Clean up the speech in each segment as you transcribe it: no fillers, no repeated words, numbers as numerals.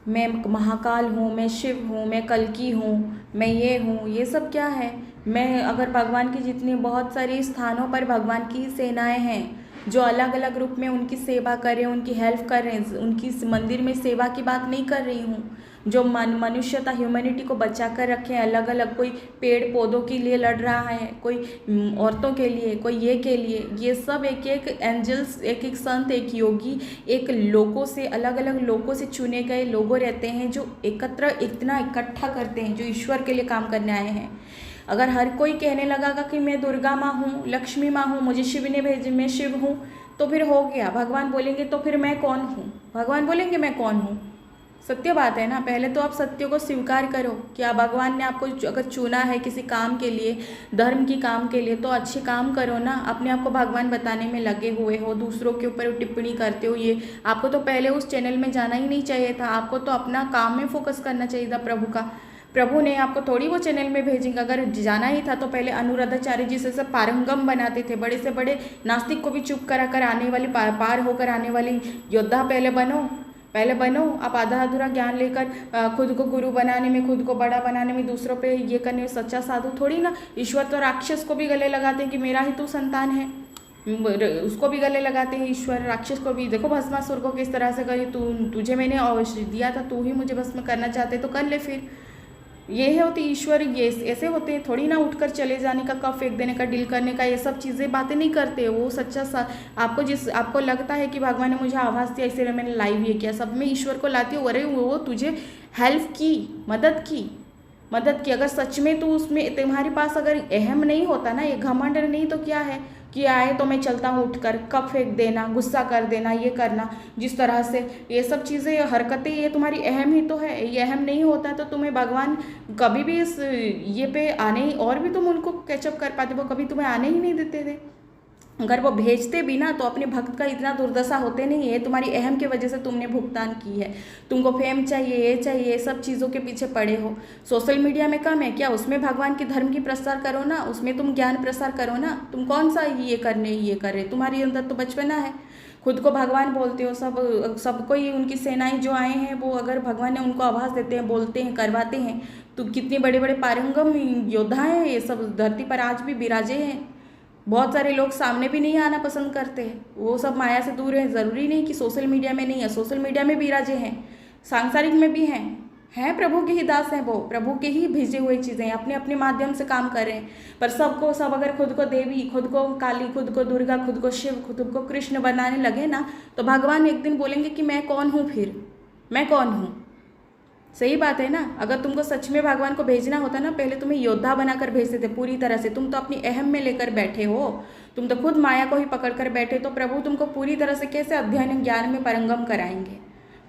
मैं महाकाल हूँ, मैं शिव हूँ, मैं कल्कि हूँ, मैं ये हूँ, ये सब क्या है। मैं अगर भगवान की जितनी बहुत सारे स्थानों पर भगवान की सेनाएं हैं जो अलग अलग रूप में उनकी सेवा कर रहे हैं, उनकी हेल्प कर रहे हैं, उनकी मंदिर में सेवा की बात नहीं कर रही हूँ। जो मनुष्यता ह्यूमैनिटी को बचा कर रखे हैं अलग अलग, कोई पेड़ पौधों के लिए लड़ रहा है, कोई औरतों के लिए, कोई ये के लिए, ये सब एक एक एंजल्स, एक एक संत, एक योगी, एक लोगों से, अलग अलग लोगों से चुने गए लोगों रहते हैं जो एकत्र इतना इकट्ठा करते हैं, जो ईश्वर के लिए काम करने आए हैं। अगर हर कोई कहने लगा कि मैं दुर्गा माँ हूँ, लक्ष्मी माँ हूँ, मुझे शिव ने भेजे, मैं शिव हूँ, तो फिर हो गया। भगवान बोलेंगे तो फिर मैं कौन हूँ, भगवान बोलेंगे मैं कौन हूँ। सत्य बात है ना। पहले तो आप सत्य को स्वीकार करो कि आप, भगवान ने आपको अगर चुना है किसी काम के लिए, धर्म की काम के लिए, तो अच्छे काम करो ना। अपने आप को भगवान बताने में लगे हुए हो, दूसरों के ऊपर टिप्पणी करते हो, ये आपको तो पहले उस चैनल में जाना ही नहीं चाहिए था। आपको तो अपना काम में फोकस करना चाहिए था प्रभु का। प्रभु ने आपको थोड़ी वो चैनल में भेजेंगे। अगर जाना ही था तो पहले अनुराधाचार्य जी से सब पारंगम बनाते थे, बड़े से बड़े नास्तिक को भी चुप करा कर आने वाली, पार होकर आने वाली योद्धा पहले बनो। पहले बनो। आप आधा अधूरा ज्ञान लेकर खुद को गुरु बनाने में, खुद को बड़ा बनाने में, दूसरों पे ये करने में सच्चा साधु थोड़ी ना। ईश्वर तो राक्षस को भी गले लगाते हैं कि मेरा ही तू संतान है, उसको भी गले लगाते हैं ईश्वर। राक्षस को भी देखो, भस्मासुर को किस तरह से करे, तुझे मैंने अवश्य दिया था, तू ही मुझे भस्म करना चाहते तो कर ले। फिर ये होती ईश्वर, ये ऐसे होते हैं थोड़ी ना। उठकर चले जाने का, कप फेंक देने का, डील करने का, ये सब चीज़ें बातें नहीं करते। वो सच्चा सा आपको लगता है कि भगवान ने मुझे आवाज़ दिया इसलिए मैंने लाइव ये किया, सब में ईश्वर को लाती हूँ। अरे वो तुझे हेल्प की, मदद की। अगर सच में तू उसमें, तुम्हारे पास अगर अहम नहीं होता ना, ये घमंड नहीं, तो क्या है कि आए तो मैं चलता हूँ उठकर, कप फेंक देना, गुस्सा कर देना, ये करना, जिस तरह से ये सब चीज़ें, हरकतें, ये तुम्हारी अहम ही तो है। ये अहम नहीं होता तो तुम्हें भगवान कभी भी इस ये पे आने ही, और भी तुम उनको कैचअप कर पाते, वो कभी तुम्हें आने ही नहीं देते थे। अगर वो भेजते भी ना तो अपने भक्त का इतना दुर्दशा होते नहीं है। तुम्हारी अहम की वजह से तुमने भुगतान की है। तुमको फेम चाहिए, ये चाहिए, सब चीज़ों के पीछे पड़े हो। सोशल मीडिया में कम है क्या? उसमें भगवान की धर्म की प्रसार करो ना, उसमें तुम ज्ञान प्रसार करो ना। तुम कौन सा ये कर रहे, तुम्हारी अंदर तो बचपना है। खुद को भगवान बोलते हो, सबको ही उनकी सेनाएं जो आए हैं वो, अगर भगवान ने उनको आवाज़ देते हैं, बोलते हैं, करवाते हैं, तो कितने बड़े बड़े पारंगम योद्धा हैं ये सब, धरती पर आज भी विराजे हैं। बहुत सारे लोग सामने भी नहीं आना पसंद करते हैं, वो सब माया से दूर हैं। ज़रूरी नहीं कि सोशल मीडिया में नहीं है, सोशल मीडिया में भी विराजे हैं, सांसारिक में भी हैं प्रभु के ही दास हैं। वो प्रभु के ही भेजे हुए चीज़ें अपने अपने माध्यम से काम कर रहे हैं। पर सब अगर खुद को देवी, खुद को काली, खुद को दुर्गा, खुद को शिव, खुद को कृष्ण बनाने लगे ना, तो भगवान एक दिन बोलेंगे कि मैं कौन हूँ, फिर मैं कौन हूँ। सही बात है ना। अगर तुमको सच में भगवान को भेजना होता ना, पहले तुम्हें योद्धा बनाकर भेजते थे पूरी तरह से। तुम तो अपनी अहम में लेकर बैठे हो, तुम तो खुद माया को ही पकड़ कर बैठे, तो प्रभु तुमको पूरी तरह से कैसे अध्ययन ज्ञान में पारंगम कराएंगे,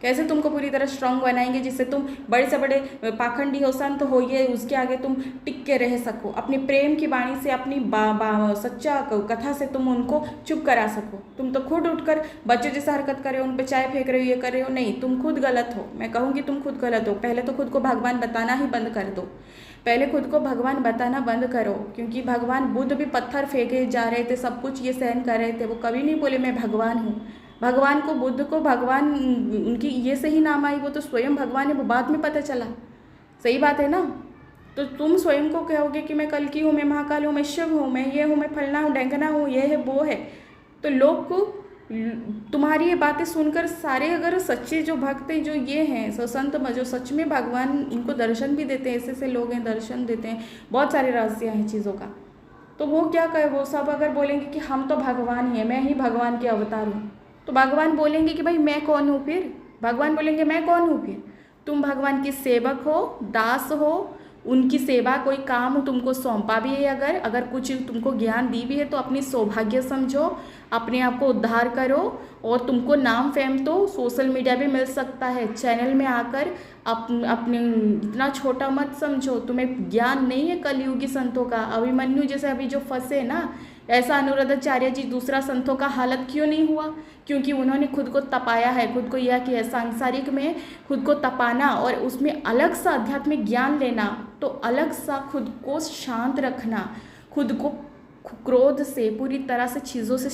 कैसे तुमको पूरी तरह स्ट्रांग बनाएंगे, जिससे तुम बड़े से बड़े पाखंडी हो, संत हो, ये उसके आगे तुम टिक के रह सको। अपनी प्रेम की वाणी से, अपनी सच्चा कथा से तुम उनको चुप करा सको। तुम तो खुद उठकर बच्चों जैसा हरकत कर रहे हो, उन पर चाय फेंक रहे हो, ये कर रहे हो। नहीं, तुम खुद गलत हो। मैं कहूँगी तुम खुद गलत हो। पहले तो खुद को भगवान बताना ही बंद कर दो। पहले खुद को भगवान बताना बंद करो, क्योंकि भगवान बुद्ध भी पत्थर फेंके जा रहे थे, सब कुछ ये सहन कर रहे थे, वो कभी नहीं बोले मैं भगवान हूँ। भगवान को, बुद्ध को भगवान उनकी ये से ही नाम आई, वो तो स्वयं भगवान है, वो बाद में पता चला। सही बात है ना। तो तुम स्वयं को कहोगे कि मैं कल्कि हूँ, मैं महाकाल हूँ, मैं शिव हूँ, मैं ये हूँ, मैं फलना हूँ, ढेंकना हूँ, ये है, वो है, तो लोग को तुम्हारी ये बातें सुनकर सारे, अगर सच्चे जो भक्त हैं, जो ये हैं संत, जो सच में भगवान इनको दर्शन भी देते हैं, ऐसे ऐसे लोग हैं दर्शन देते हैं, बहुत सारे रहस्य हैं चीज़ों का, तो वो क्या कहे, वो सब अगर बोलेंगे कि हम तो भगवान ही हैं, मैं ही भगवान के अवतार हूँ, तो भगवान बोलेंगे कि भाई मैं कौन हूँ फिर? भगवान बोलेंगे मैं कौन हूँ फिर? तुम भगवान के सेवक हो, दास हो, उनकी सेवा, कोई काम तुमको सौंपा भी है, अगर कुछ तुमको ज्ञान दी भी है, तो अपनी सौभाग्य समझो, अपने आप को उद्धार करो। और तुमको नाम फेम तो सोशल मीडिया पे मिल सकता है, चैनल में आकर अपने इतना छोटा मत समझो। तुम्हें ज्ञान नहीं है कलयुगी संतों का। अभिमन्यु जैसे अभी जो फंसे ना, ऐसा अनुराधाचार्य जी दूसरा संतों का हालत क्यों नहीं हुआ? क्योंकि उन्होंने खुद को तपाया है, खुद को यह किया है। सांसारिक में खुद को तपाना और उसमें अलग सा आध्यात्मिक ज्ञान लेना, तो अलग सा खुद को शांत रखना, खुद को क्रोध से पूरी तरह से चीज़ों से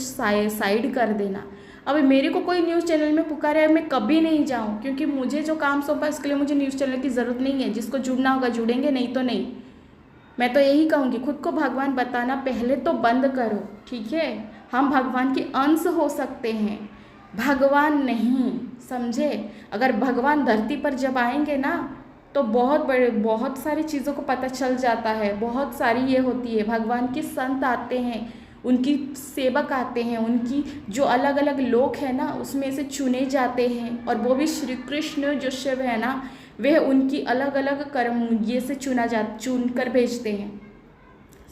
साइड कर देना, अब मेरे को कोई न्यूज़ चैनल में पुकारे, मैं कभी नहीं जाऊँ, क्योंकि मुझे जो काम सौंपा इसके लिए मुझे न्यूज़ चैनल की ज़रूरत नहीं है। जिसको जुड़ना होगा जुड़ेंगे, नहीं तो नहीं। मैं तो यही कहूँगी, खुद को भगवान बताना पहले तो बंद करो, ठीक है। हम भगवान के अंश हो सकते हैं, भगवान नहीं, समझे। अगर भगवान धरती पर जब आएंगे ना तो बहुत सारी चीज़ों को पता चल जाता है। बहुत सारी ये होती है, भगवान के संत आते हैं, उनकी सेवक आते हैं, उनकी जो अलग अलग लोग हैं ना उसमें से चुने जाते हैं, और वो भी श्री कृष्ण जो शिव है ना, वह उनकी अलग अलग कर्म ये से चुन कर भेजते हैं,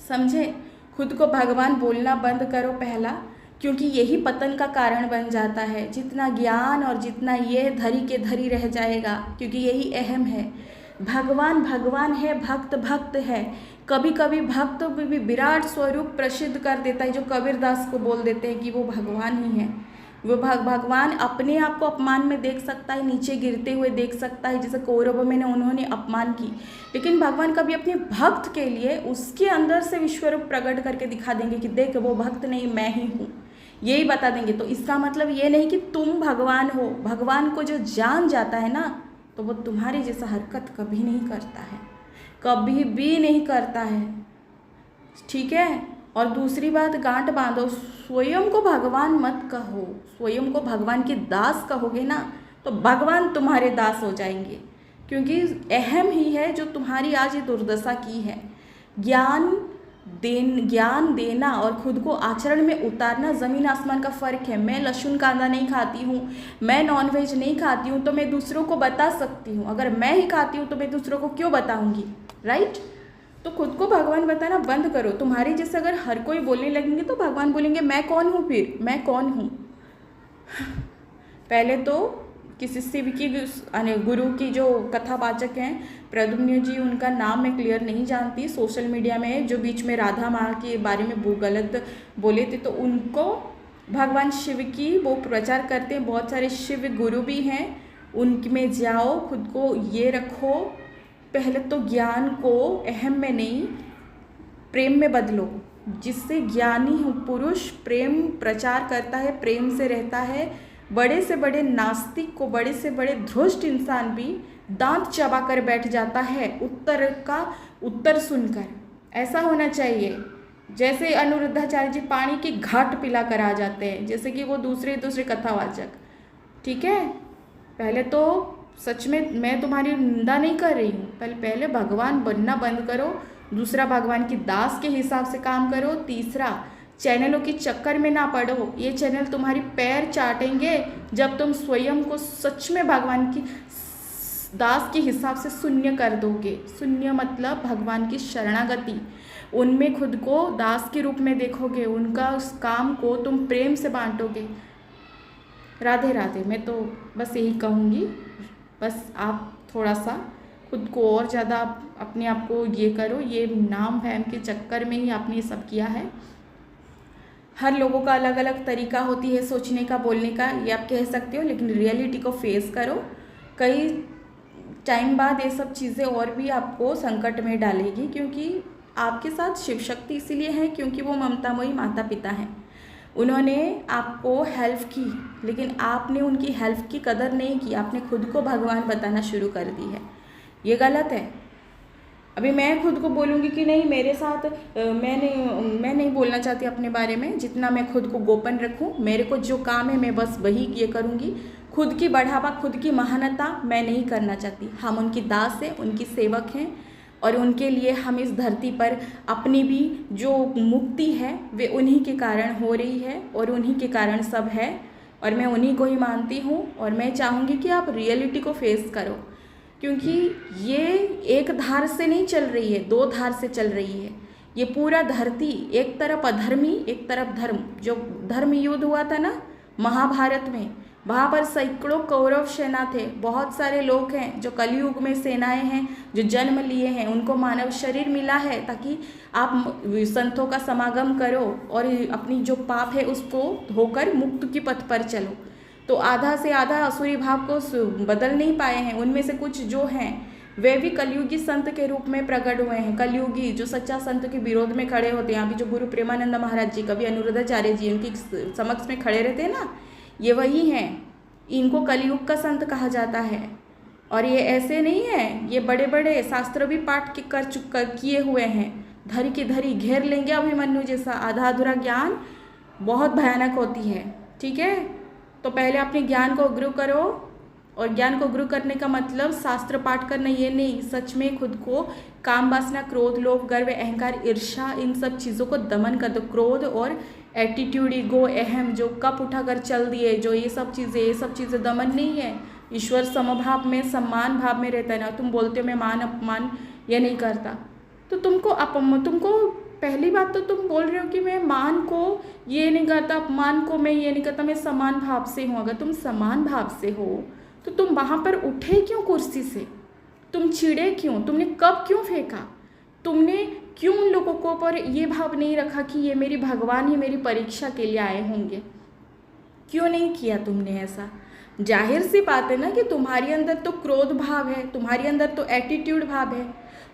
समझे। खुद को भगवान बोलना बंद करो पहला, क्योंकि यही पतन का कारण बन जाता है। जितना ज्ञान और जितना ये धरी के धरी रह जाएगा, क्योंकि यही अहम है। भगवान भगवान है, भक्त भक्त है। कभी कभी भक्त भी विराट स्वरूप प्रसिद्ध कर देता है, जो कबीरदास को बोल देते हैं कि वो भगवान ही है। वो भगवान अपने आप को अपमान में देख सकता है, नीचे गिरते हुए देख सकता है, जैसे कौरवों में उन्होंने अपमान की, लेकिन भगवान कभी अपने भक्त के लिए उसके अंदर से विश्वरूप प्रकट करके दिखा देंगे कि देख वो भक्त नहीं, मैं ही हूँ, यही बता देंगे। तो इसका मतलब ये नहीं कि तुम भगवान हो। भगवान को जो जान जाता है ना, तो वो तुम्हारी जैसा हरकत कभी नहीं करता है, कभी भी नहीं करता है, ठीक है। और दूसरी बात, गांठ बांधो, स्वयं को भगवान मत कहो। स्वयं को भगवान के दास कहोगे ना तो भगवान तुम्हारे दास हो जाएंगे, क्योंकि अहम ही है जो तुम्हारी आज ये दुर्दशा की है। ज्ञान देना और खुद को आचरण में उतारना ज़मीन आसमान का फ़र्क है। मैं लहसुन कांदा नहीं खाती हूँ, मैं नॉनवेज नहीं खाती हूँ, तो मैं दूसरों को बता सकती हूँ। अगर मैं ही खाती हूँ तो मैं दूसरों को क्यों बताऊँगी, राइट। तो खुद को भगवान बताना बंद करो। तुम्हारे जैसे अगर हर कोई बोलने लगेंगे तो भगवान बोलेंगे मैं कौन हूँ, फिर मैं कौन हूँ। पहले तो किसी शिव की गुरु की जो कथावाचक हैं प्रद्युम्न जी, उनका नाम मैं क्लियर नहीं जानती। सोशल मीडिया में जो बीच में राधा माँ के बारे में वो गलत बोले थे, तो उनको भगवान शिव की वो प्रचार करते हैं। बहुत सारे शिव गुरु भी हैं, उनमें जाओ, खुद को ये रखो। पहले तो ज्ञान को अहम में नहीं, प्रेम में बदलो, जिससे ज्ञानी पुरुष प्रेम प्रचार करता है, प्रेम से रहता है। बड़े से बड़े नास्तिक को, बड़े से बड़े धृष्ट इंसान भी दांत चबा कर बैठ जाता है उत्तर सुनकर। ऐसा होना चाहिए। जैसे अनुरुद्धाचार्य जी पानी की घाट पिला कर आ जाते हैं, जैसे कि वो दूसरे कथावाचक, ठीक है। पहले तो सच में मैं तुम्हारी निंदा नहीं कर रही हूँ, पहले भगवान बनना बंद करो। दूसरा, भगवान की दास के हिसाब से काम करो। तीसरा, चैनलों के चक्कर में ना पड़ो। ये चैनल तुम्हारी पैर चाटेंगे जब तुम स्वयं को सच में भगवान की दास के हिसाब से शून्य कर दोगे। शून्य मतलब भगवान की शरणागति, उनमें खुद को दास के रूप में देखोगे, उनका उस काम को तुम प्रेम से बांटोगे। राधे राधे। मैं तो बस यही कहूँगी, बस आप थोड़ा सा खुद को और ज़्यादा अपने आप को ये करो। ये नाम फैम के चक्कर में ही आपने ये सब किया है। हर लोगों का अलग अलग तरीका होती है सोचने का, बोलने का, ये आप कह सकते हो, लेकिन रियलिटी को फेस करो। कई टाइम बाद ये सब चीज़ें और भी आपको संकट में डालेगी, क्योंकि आपके साथ शिव शक्ति इसीलिए है क्योंकि वो ममतामयी माता पिता हैं। उन्होंने आपको हेल्प की, लेकिन आपने उनकी हेल्प की कदर नहीं की, आपने खुद को भगवान बताना शुरू कर दी है। ये गलत है। अभी मैं खुद को बोलूँगी कि नहीं, मेरे साथ मैं नहीं बोलना चाहती अपने बारे में। जितना मैं खुद को गोपन रखूँ, मेरे को जो काम है मैं बस वही ये करूँगी। खुद की बढ़ावा, खुद की महानता मैं नहीं करना चाहती। हम उनकी दास हैं, उनकी सेवक हैं, और उनके लिए हम इस धरती पर अपनी भी जो मुक्ति है वे उन्हीं के कारण हो रही है, और उन्हीं के कारण सब है, और मैं उन्हीं को ही मानती हूँ। और मैं चाहूँगी कि आप रियलिटी को फेस करो, क्योंकि ये एक धार से नहीं चल रही है, दो धार से चल रही है। ये पूरा धरती, एक तरफ अधर्मी, एक तरफ धर्म। जो धर्म युद्ध हुआ था ना महाभारत में, वहाँ पर सैकड़ों कौरव सेना थे। बहुत सारे लोग हैं जो कलयुग में सेनाएं हैं, जो जन्म लिए हैं, उनको मानव शरीर मिला है ताकि आप संतों का समागम करो और अपनी जो पाप है उसको धोकर मुक्त की पथ पर चलो। तो आधा से आधा असुरी भाव को बदल नहीं पाए हैं। उनमें से कुछ जो हैं वे भी कलयुगी संत के रूप में प्रकट हुए हैं। कलयुगी जो सच्चा संत के विरोध में खड़े होते हैं, यहाँ भी जो गुरु प्रेमानंद महाराज जी, कभी अनुरुद्धाचार्य जी उनकी समक्ष में खड़े रहते हैं ना, ये वही हैं, इनको कलयुग का संत कहा जाता है। और ये ऐसे नहीं है, ये बड़े बड़े शास्त्र भी पाठ किए हुए हैं। धरी की धरी घेर लेंगे अभिमन्यु जैसा। आधा अधूरा ज्ञान बहुत भयानक होती है। ठीक है, तो पहले अपने ज्ञान को उग्र करो, और ज्ञान को उग्र करने का मतलब शास्त्र पाठ करना ये नहीं, सच में खुद को काम वासना, क्रोध, लोभ, गर्व, अहंकार, ईर्ष्या, इन सब चीज़ों को दमन कर दो। क्रोध और एटीट्यूड, ईगो, अहम, जो कप उठाकर चल दिए, जो ये सब चीज़ें दमन नहीं है। ईश्वर समभाव में, सम्मान भाव में रहता है ना। तुम बोलते हो मैं मान अपमान ये नहीं करता, तो तुमको पहली बात तो तुम बोल रहे हो कि मैं मान को ये नहीं करता, अपमान को मैं ये नहीं करता, मैं समान भाव से हूँ। अगर तुम समान भाव से हो तो तुम वहाँ पर उठे क्यों कुर्सी से? तुम चिढ़े क्यों? तुमने कब क्यों फेंका? तुमने क्यों उन लोगों को पर ये भाव नहीं रखा कि ये मेरी भगवान ही मेरी परीक्षा के लिए आए होंगे? क्यों नहीं किया तुमने ऐसा? जाहिर सी बात है ना कि तुम्हारे अंदर तो क्रोध भाव है, तुम्हारे अंदर तो एटीट्यूड भाव है।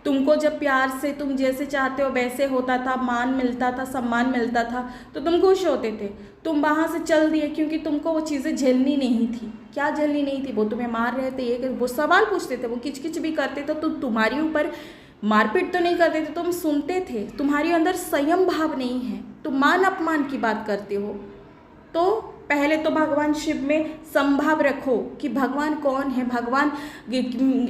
तुमको जब प्यार से तुम जैसे चाहते हो वैसे होता था, मान मिलता था, सम्मान मिलता था, तो तुम खुश होते थे। तुम वहाँ से चल दिए क्योंकि तुमको वो चीज़ें झेलनी नहीं थी। क्या झेलनी नहीं थी? वो तुम्हें मार रहे थे, ये वो सवाल पूछते थे, वो किच भी करते थे, तो तुम्हारे ऊपर मारपीट तो नहीं करते थे, तुम सुनते थे। तुम्हारे अंदर संयम भाव नहीं है, तुम मान अपमान की बात करते हो। तो पहले तो भगवान शिव में संभाव रखो कि भगवान कौन है, भगवान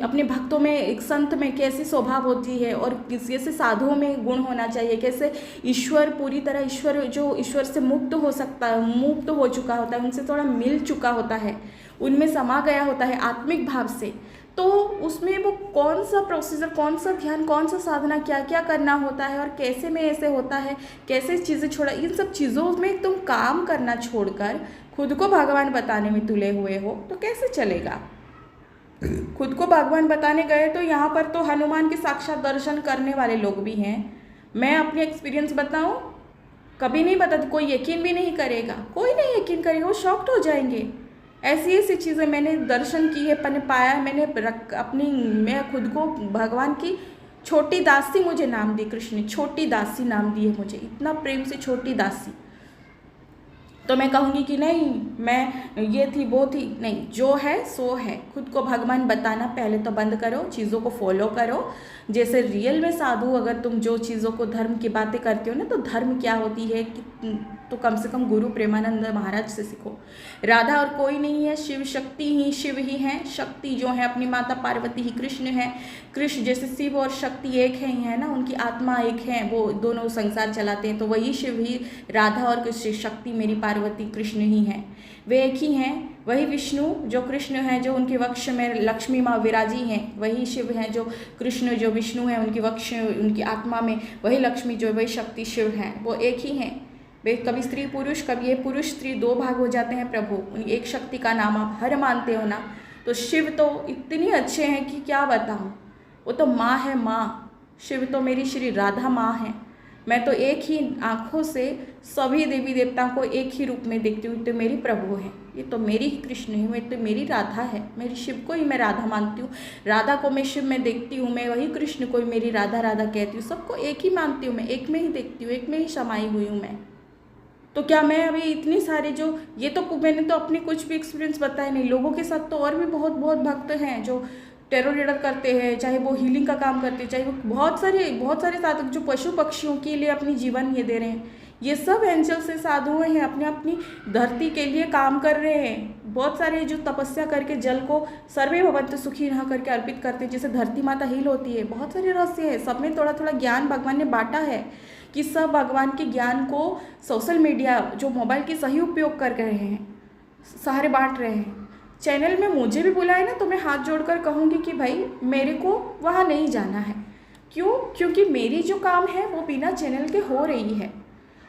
अपने भक्तों में, एक संत में कैसी स्वभाव होती है, और कैसे साधुओं में गुण होना चाहिए, कैसे ईश्वर पूरी तरह, ईश्वर जो ईश्वर से मुक्त हो सकता है, मुक्त हो चुका होता है, उनसे थोड़ा मिल चुका होता है, उनमें समा गया होता है आत्मिक भाव से, तो उसमें वो कौन सा प्रोसीजर, कौन सा ध्यान, कौन सा साधना, क्या क्या करना होता है और कैसे में ऐसे होता है, कैसे चीज़ें छोड़ा, इन सब चीज़ों में तुम काम करना छोड़कर खुद को भगवान बताने में तुले हुए हो तो कैसे चलेगा? खुद को भगवान बताने गए तो यहाँ पर तो हनुमान के साक्षात दर्शन करने वाले लोग भी हैं। मैं अपनी एक्सपीरियंस बताऊँ, कभी नहीं बताती, कोई यकीन भी नहीं करेगा, कोई नहीं यकीन करेगा, वो शॉक्ड हो जाएंगे। ऐसी ऐसी चीज़ें मैंने दर्शन की है, मैंने पाया, मैं खुद को भगवान की छोटी दासी मुझे नाम दी कृष्ण ने, छोटी दासी नाम दी है मुझे, इतना प्रेम से छोटी दासी। तो मैं कहूँगी कि नहीं मैं ये थी वो थी, नहीं, जो है सो है। खुद को भगवान बताना पहले तो बंद करो, चीज़ों को फॉलो करो। जैसे रियल में साधु, अगर तुम जो चीज़ों को धर्म की बातें करते हो ना, तो धर्म क्या होती है कि तो कम से कम गुरु प्रेमानंद महाराज से सीखो। राधा और कोई नहीं है, शिव शक्ति ही शिव ही हैं। शक्ति जो है अपनी माता पार्वती ही कृष्ण है। कृष्ण जैसे शिव और शक्ति एक है ना, उनकी आत्मा एक है, वो दोनों संसार चलाते हैं, तो वही शिव ही, राधा और शक्ति मेरी पार्वती कृष्ण ही हैं, वे एक ही हैं। वही विष्णु जो कृष्ण है, जो उनके वक्ष में लक्ष्मी माँ विराजी हैं, वही शिव हैं जो कृष्ण, जो विष्णु है उनके वक्ष, उनकी आत्मा में वही लक्ष्मी, जो वही शक्ति शिव हैं, वो एक ही हैं। वे कभी स्त्री पुरुष, कभी ये पुरुष स्त्री दो भाग हो जाते हैं प्रभु, एक शक्ति का नाम आप हर मानते हो ना। तो शिव तो इतनी अच्छे हैं कि क्या बताऊँ, वो तो माँ है, माँ। शिव तो मेरी श्री राधा माँ है। मैं तो एक ही आँखों से सभी देवी देवताओं को एक ही रूप में देखती हूँ, तो मेरी प्रभु है, ये तो मेरी ही कृष्ण है, मैं तो मेरी राधा है, मेरी शिव को ही मैं राधा मानती हूँ, राधा को मैं शिव में देखती हूँ, मैं वही कृष्ण को ही मेरी राधा राधा कहती हूँ, सबको एक ही मानती हूँ मैं, एक में ही देखती हूँ, एक में ही समाई हुई हूँ मैं। तो क्या मैं अभी इतनी सारी जो ये तो मैंने तो अपनी कुछ भी एक्सपीरियंस बताया नहीं, लोगों के साथ तो और भी बहुत बहुत भक्त हैं जो टेरर करते हैं, चाहे वो हीलिंग का काम करते हैं, चाहे वो बहुत सारे साधक जो पशु पक्षियों के लिए अपनी जीवन ये दे रहे हैं, ये सब एंजल से साधु हैं, अपने अपनी धरती के लिए काम कर रहे हैं। बहुत सारे जो तपस्या करके जल को सर्वे भवन्तु सुखी रह करके अर्पित करते हैं, जैसे धरती माता हील होती है। बहुत सारे रहस्य है, सब में थोड़ा थोड़ा ज्ञान भगवान ने बांटा है कि सब भगवान के ज्ञान को सोशल मीडिया जो मोबाइल के सही उपयोग कर रहे हैं, सारे बांट रहे हैं। चैनल में मुझे भी बुलाए ना, तो मैं हाथ जोड़कर कहूँगी कि भाई मेरे को वहाँ नहीं जाना है। क्यों? क्योंकि मेरी जो काम है वो बिना चैनल के हो रही है,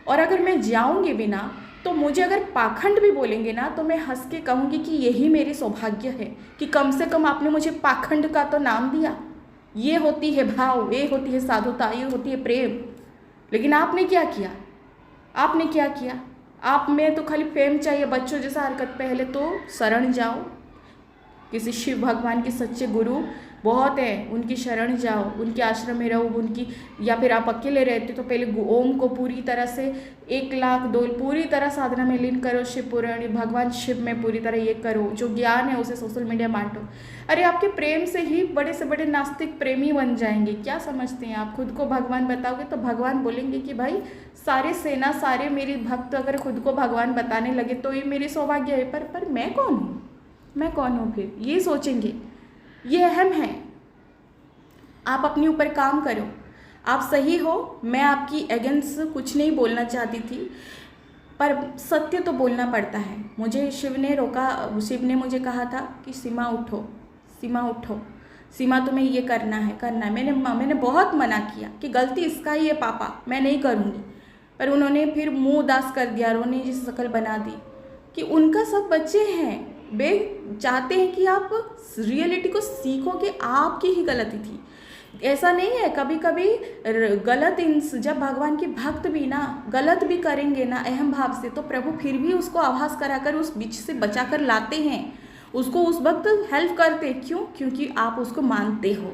और अगर मैं जाऊँगी बिना, तो मुझे अगर पाखंड भी बोलेंगे ना, तो मैं हंस के कहूँगी कि यही मेरी सौभाग्य है कि कम से कम आपने मुझे पाखंड का तो नाम दिया। ये होती है भाव, ये होती है साधुता, ये होती है प्रेम। लेकिन आपने क्या किया? आपने क्या किया? आप में तो खाली फेम चाहिए, बच्चों जैसा हरकत। पहले तो शरण जाओ, किसी शिव भगवान के सच्चे गुरु बहुत है, उनकी शरण जाओ, उनके आश्रम में रहो, उनकी, या फिर आप अकेले रहते तो पहले ओम को पूरी तरह से 1,00,000 2 पूरी तरह साधना में लीन करो, शिव पुराणी भगवान शिव में पूरी तरह ये करो, जो ज्ञान है उसे सोशल मीडिया बांटो। अरे आपके प्रेम से ही बड़े से बड़े नास्तिक प्रेमी बन जाएंगे। क्या समझते हैं आप? खुद को भगवान बताओगे तो भगवान बोलेंगे कि भाई सारे सेना, सारे मेरे भक्त अगर खुद को भगवान बताने लगे तो ये मेरी सौभाग्य है, पर मैं कौन हूँ? मैं कौन हूँ? फिर ये सोचेंगे। ये अहम है। आप अपने ऊपर काम करो। आप सही हो, मैं आपकी अगेंस्ट कुछ नहीं बोलना चाहती थी, पर सत्य तो बोलना पड़ता है। मुझे शिव ने रोका, शिव ने मुझे कहा था कि सीमा उठो, सीमा उठो, सीमा तुम्हें ये करना है, करना है। मैंने बहुत मना किया कि गलती इसका ही है पापा, मैं नहीं करूँगी, पर उन्होंने फिर मुंह उदास कर दिया, रोने जैसी शक्ल बना दी कि उनका सब बच्चे हैं, वे चाहते हैं कि आप रियलिटी को सीखो कि आपकी ही गलती थी। ऐसा नहीं है, कभी कभी गलत जब भगवान के भक्त भी ना गलत भी करेंगे ना अहम भाव से, तो प्रभु फिर भी उसको आभास कराकर उस बीच से बचा कर लाते हैं, उसको उस वक्त हेल्प करते। क्यों? क्योंकि आप उसको मानते हो।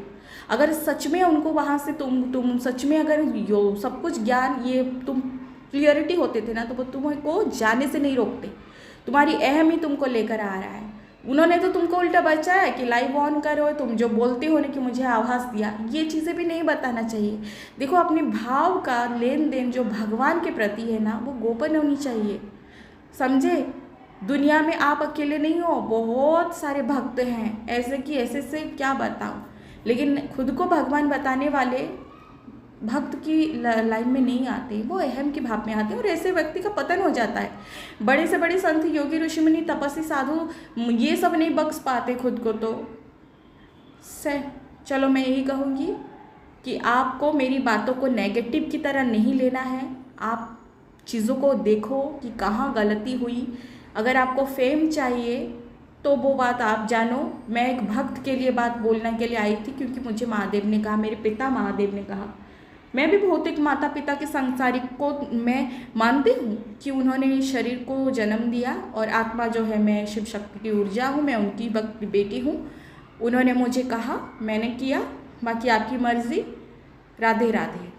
अगर सच में उनको वहाँ से तुम सच में अगर यो सब कुछ ज्ञान ये तुम क्लियरिटी होते थे ना, तो वो तुमको जाने से नहीं रोकते। तुम्हारी अहम ही तुमको लेकर आ रहा है। उन्होंने तो तुमको उल्टा बचाया कि लाइव ऑन करो, तुम जो बोलते हो ना कि मुझे आभास दिया, ये चीज़ें भी नहीं बताना चाहिए। देखो अपने भाव का लेन देन जो भगवान के प्रति है ना, वो गोपन होनी चाहिए, समझे? दुनिया में आप अकेले नहीं हो, बहुत सारे भक्त हैं ऐसे कि ऐसे से क्या बताओ, लेकिन खुद को भगवान बताने वाले भक्त की लाइन में नहीं आते, वो अहम के भाव में आते हैं, और ऐसे व्यक्ति का पतन हो जाता है। बड़े से बड़े संत, योगी, ऋषि मुनि, तपस्वी, साधु ये सब नहीं बख्श पाते खुद को। तो चलो मैं यही कहूँगी कि आपको मेरी बातों को नेगेटिव की तरह नहीं लेना है। आप चीज़ों को देखो कि कहाँ गलती हुई। अगर आपको फेम चाहिए तो वो बात आप जानो। मैं एक भक्त के लिए बात बोलने के लिए आई थी, क्योंकि मुझे महादेव ने कहा, मेरे पिता महादेव ने कहा। मैं भी भौतिक माता पिता के सांसारिक को मैं मानती हूँ कि उन्होंने शरीर को जन्म दिया, और आत्मा जो है मैं शिव शक्ति की ऊर्जा हूँ, मैं उनकी बेटी हूँ। उन्होंने मुझे कहा, मैंने किया, बाकी आपकी मर्ज़ी। राधे राधे।